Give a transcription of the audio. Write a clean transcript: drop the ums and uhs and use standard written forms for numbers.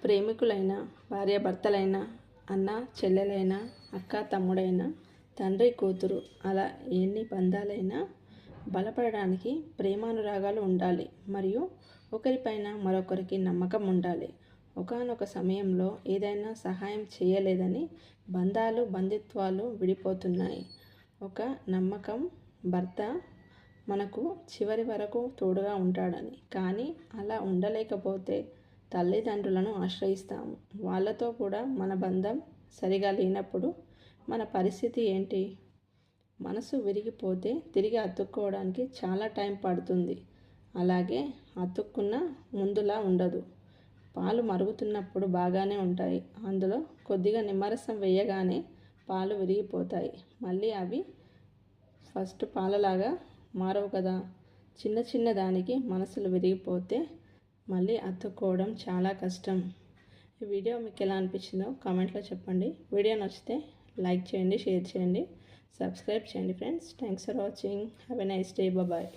ప్రేమికులైన, భార్యాభర్తలైన, అన్న చెల్లెలైన, అక్క తమ్ముడైన, తండ్రి కూతురు అలా ఎన్ని బంధాలైనా బలపడడానికి ప్రేమానురాగాలు ఉండాలి. మరియు ఒకరిపైన మరొకరికి నమ్మకం ఉండాలి. ఒకానొక సమయంలో ఏదైనా సహాయం చేయలేదని బంధాలు బంధుత్వాలు విడిపోతున్నాయి. ఒక నమ్మకం భర్త మనకు చివరి వరకు తోడుగా ఉంటాడని. కానీ అలా ఉండలేకపోతే తల్లిదండ్రులను ఆశ్రయిస్తాము. వాళ్ళతో కూడా మన బంధం సరిగా లేనప్పుడు మన పరిస్థితి ఏంటి? మనసు విరిగిపోతే తిరిగి అతుక్కోవడానికి చాలా టైం పడుతుంది. అలాగే అతుక్కున్న ముందులా ఉండదు. పాలు మరుగుతున్నప్పుడు బాగానే ఉంటాయి. అందులో కొద్దిగా నిమ్మరసం వేయగానే పాలు విరిగిపోతాయి. మళ్ళీ అవి ఫస్ట్ పాలలాగా మారవు కదా. చిన్న చిన్న దానికి మనసులు విరిగిపోతే మళ్ళీ అతుక్కోవడం చాలా కష్టం. ఈ వీడియో మీకు ఎలా అనిపించిందో కామెంట్లో చెప్పండి. వీడియో నచ్చితే లైక్ చేయండి, షేర్ చేయండి, సబ్స్క్రైబ్ చేయండి friends. Thanks for watching. Have a nice day. Bye.